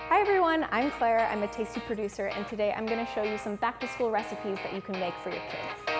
Hi everyone, I'm Claire. I'm a tasty producer, and today I'm going to show you some back-to-school recipes that you can make for your kids.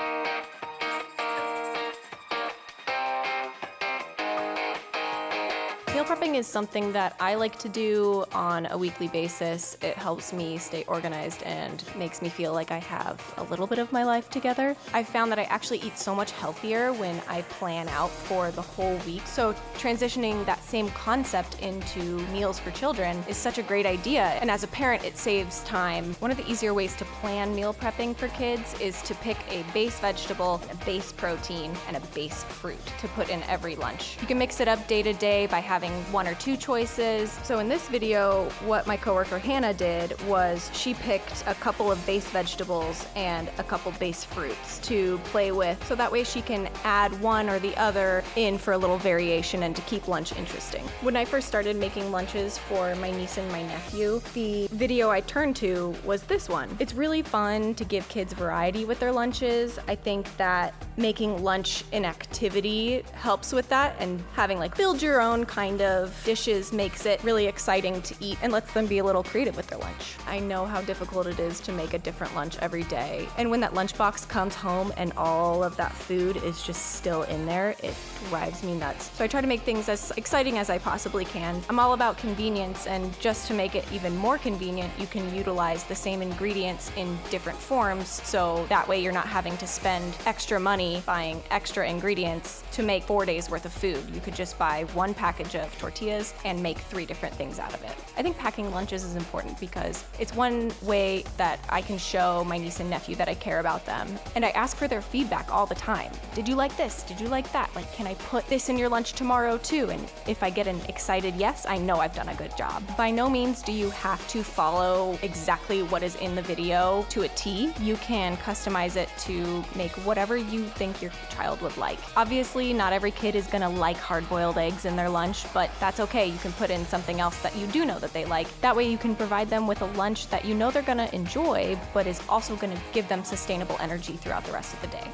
Meal prepping is something that I like to do on a weekly basis. It helps me stay organized and makes me feel like I have a little bit of my life together. I've found that I actually eat so much healthier when I plan out for the whole week. So transitioning that same concept into meals for children is such a great idea. And as a parent, it saves time. One of the easier ways to plan meal prepping for kids is to pick a base vegetable, a base protein, and a base fruit to put in every lunch. You can mix it up day to day by having one or two choices. So in this video, what my coworker Hannah did was she picked a couple of base vegetables and a couple base fruits to play with, so that way she can add one or the other in for a little variation and to keep lunch interesting. When I first started making lunches for my niece and my nephew, the video I turned to was this one. It's really fun to give kids variety with their lunches. I think that making lunch an activity helps with that, and having like build your own kind of dishes makes it really exciting to eat and lets them be a little creative with their lunch. I know how difficult it is to make a different lunch every day, and when that lunchbox comes home and all of that food is just still in there, it drives me nuts. So I try to make things as exciting as I possibly can. I'm all about convenience, and just to make it even more convenient, you can utilize the same ingredients in different forms, so that way you're not having to spend extra money buying extra ingredients to make 4 days worth of food. You could just buy one package of tortillas and make 3 different things out of it. I think packing lunches is important because it's one way that I can show my niece and nephew that I care about them. And I ask for their feedback all the time. Did you like this? Did you like that? Like, can I put this in your lunch tomorrow too? And if I get an excited yes, I know I've done a good job. By no means do you have to follow exactly what is in the video to a T. You can customize it to make whatever you think your child would like. Obviously, not every kid is gonna like hard-boiled eggs in their lunch, but that's okay. You can put in something else that you do know that they like. That way you can provide them with a lunch that you know they're gonna enjoy, but is also gonna give them sustainable energy throughout the rest of the day.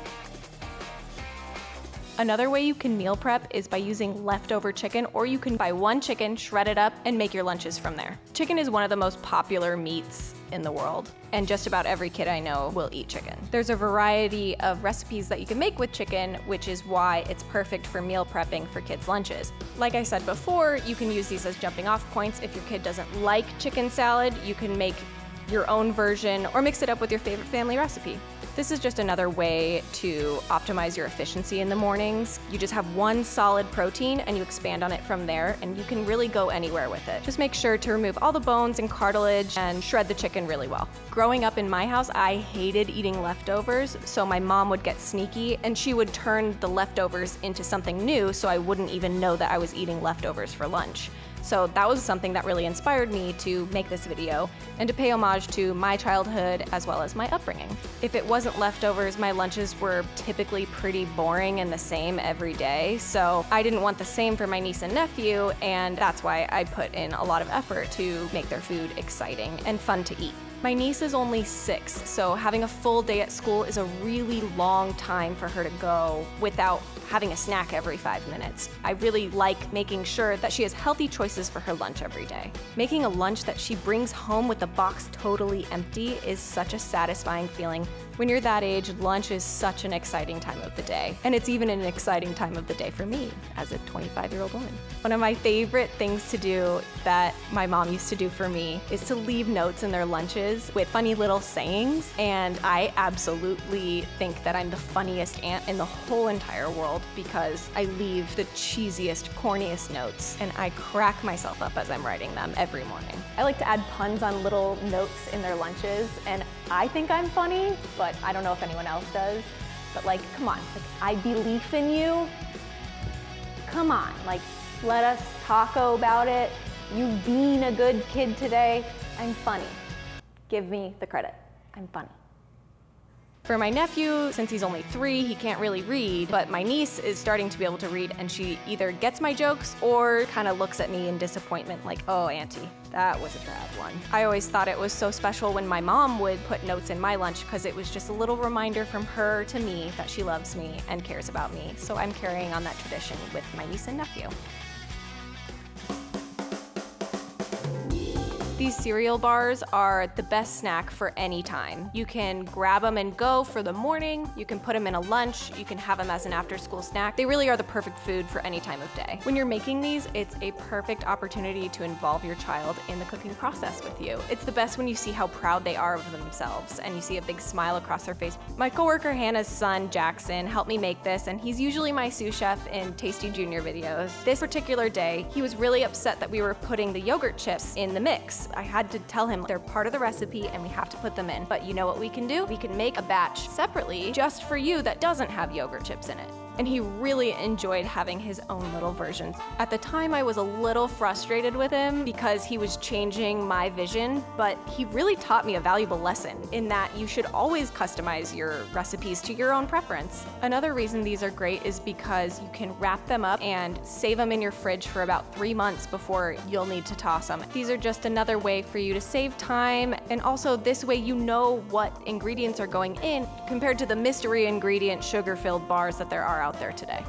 Another way you can meal prep is by using leftover chicken, or you can buy one chicken, shred it up, and make your lunches from there. Chicken is one of the most popular meats in the world, and just about every kid I know will eat chicken. There's a variety of recipes that you can make with chicken, which is why it's perfect for meal prepping for kids' lunches. Like I said before, you can use these as jumping off points. If your kid doesn't like chicken salad, you can make your own version or mix it up with your favorite family recipe. This is just another way to optimize your efficiency in the mornings. You just have one solid protein and you expand on it from there, and you can really go anywhere with it. Just make sure to remove all the bones and cartilage and shred the chicken really well. Growing up in my house, I hated eating leftovers, so my mom would get sneaky and she would turn the leftovers into something new so I wouldn't even know that I was eating leftovers for lunch. So that was something that really inspired me to make this video and to pay homage to my childhood as well as my upbringing. If it wasn't leftovers, my lunches were typically pretty boring and the same every day, so I didn't want the same for my niece and nephew, and that's why I put in a lot of effort to make their food exciting and fun to eat. My niece is only 6, so having a full day at school is a really long time for her to go without having a snack every 5 minutes. I really like making sure that she has healthy choices for her lunch every day. Making a lunch that she brings home with the box totally empty is such a satisfying feeling. When you're that age, lunch is such an exciting time of the day. And it's even an exciting time of the day for me as a 25-year-old woman. One of my favorite things to do that my mom used to do for me is to leave notes in their lunches with funny little sayings. And I absolutely think that I'm the funniest aunt in the whole entire world because I leave the cheesiest, corniest notes, and I crack myself up as I'm writing them every morning. I like to add puns on little notes in their lunches, and I think I'm funny, but I don't know if anyone else does. But like, come on, like, I believe in you. Come on, like, let us taco about it. You've been a good kid today. I'm funny. Give me the credit. I'm funny. For my nephew, since he's only 3, he can't really read, but my niece is starting to be able to read, and she either gets my jokes or kind of looks at me in disappointment like, oh, auntie, that was a bad one. I always thought it was so special when my mom would put notes in my lunch because it was just a little reminder from her to me that she loves me and cares about me. So I'm carrying on that tradition with my niece and nephew. These cereal bars are the best snack for any time. You can grab them and go for the morning, you can put them in a lunch, you can have them as an after-school snack. They really are the perfect food for any time of day. When you're making these, it's a perfect opportunity to involve your child in the cooking process with you. It's the best when you see how proud they are of themselves and you see a big smile across their face. My coworker Hannah's son, Jackson, helped me make this, and he's usually my sous chef in Tasty Junior videos. This particular day, he was really upset that we were putting the yogurt chips in the mix. I had to tell him they're part of the recipe and we have to put them in. But you know what we can do? We can make a batch separately just for you that doesn't have yogurt chips in it. And he really enjoyed having his own little versions. At the time, I was a little frustrated with him because he was changing my vision, but he really taught me a valuable lesson in that you should always customize your recipes to your own preference. Another reason these are great is because you can wrap them up and save them in your fridge for about 3 months before you'll need to toss them. These are just another way for you to save time, and also this way you know what ingredients are going in compared to the mystery ingredient sugar-filled bars that there are out there today.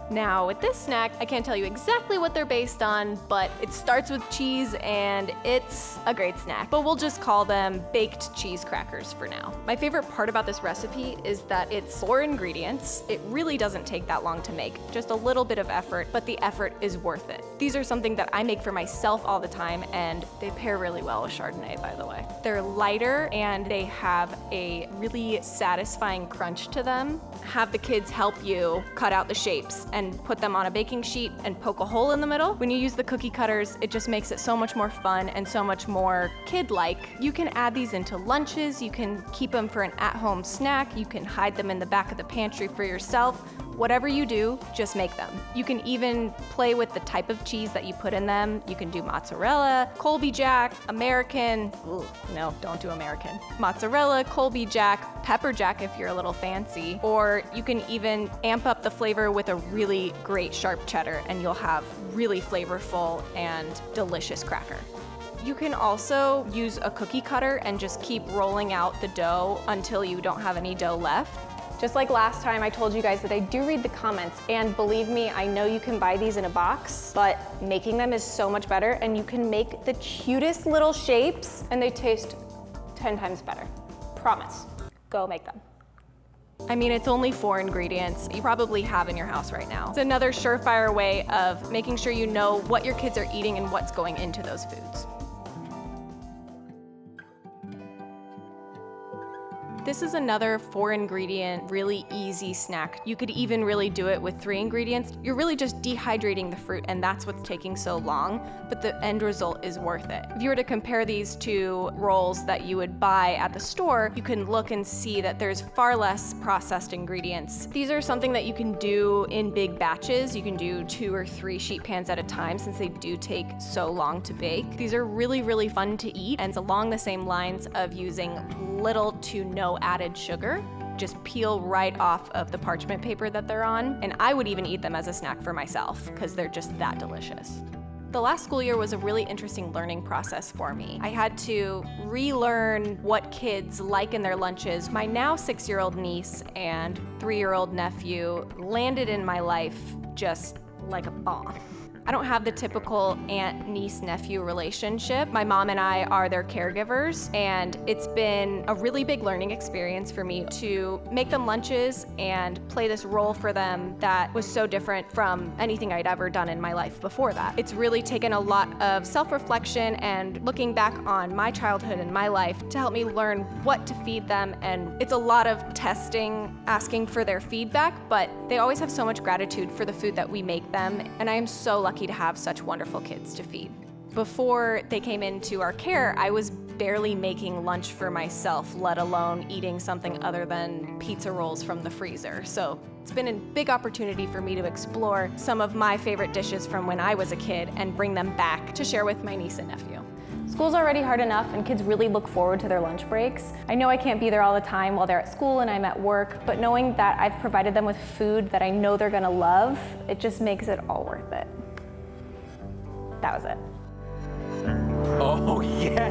Now, with this snack, I can't tell you exactly what they're based on, but it starts with cheese and it's a great snack. But we'll just call them baked cheese crackers for now. My favorite part about this recipe is that it's 4 ingredients. It really doesn't take that long to make, just a little bit of effort, but the effort is worth it. These are something that I make for myself all the time, and they pair really well with Chardonnay, by the way. They're lighter and they have a really satisfying crunch to them. Have the kids help you cut out the shapes and put them on a baking sheet and poke a hole in the middle. When you use the cookie cutters, it just makes it so much more fun and so much more kid-like. You can add these into lunches, you can keep them for an at-home snack, you can hide them in the back of the pantry for yourself. Whatever you do, just make them. You can even play with the type of cheese that you put in them. You can do mozzarella, Colby Jack, American, ooh, no, don't do American. Mozzarella, Colby Jack, pepper jack if you're a little fancy, or you can even amp up the flavor with a really great sharp cheddar and you'll have really flavorful and delicious cracker. You can also use a cookie cutter and just keep rolling out the dough until you don't have any dough left. Just like last time, I told you guys that I do read the comments, and believe me, I know you can buy these in a box, but making them is so much better, and you can make the cutest little shapes, and they taste 10 times better. Promise. Go make them. I mean, it's only 4 ingredients you probably have in your house right now. It's another surefire way of making sure you know what your kids are eating and what's going into those foods. This is another 4-ingredient, really easy snack. You could even really do it with 3 ingredients. You're really just dehydrating the fruit, and that's what's taking so long, but the end result is worth it. If you were to compare these to rolls that you would buy at the store, you can look and see that there's far less processed ingredients. These are something that you can do in big batches. You can do 2 or 3 sheet pans at a time since they do take so long to bake. These are really, really fun to eat, and it's along the same lines of using little to no added sugar. Just peel right off of the parchment paper that they're on, and I would even eat them as a snack for myself because they're just that delicious. The last school year was a really interesting learning process for me. I had to relearn what kids like in their lunches. My now 6-year-old niece and 3-year-old nephew landed in my life just like a bomb. I don't have the typical aunt, niece, nephew relationship. My mom and I are their caregivers, and it's been a really big learning experience for me to make them lunches and play this role for them that was so different from anything I'd ever done in my life before that. It's really taken a lot of self-reflection and looking back on my childhood and my life to help me learn what to feed them, and it's a lot of testing, asking for their feedback, but they always have so much gratitude for the food that we make them, and I am so lucky to have such wonderful kids to feed. Before they came into our care, I was barely making lunch for myself, let alone eating something other than pizza rolls from the freezer. So it's been a big opportunity for me to explore some of my favorite dishes from when I was a kid and bring them back to share with my niece and nephew. School's already hard enough, and kids really look forward to their lunch breaks. I know I can't be there all the time while they're at school and I'm at work, but knowing that I've provided them with food that I know they're gonna love, it just makes it all worth it. That was it. Oh, yes.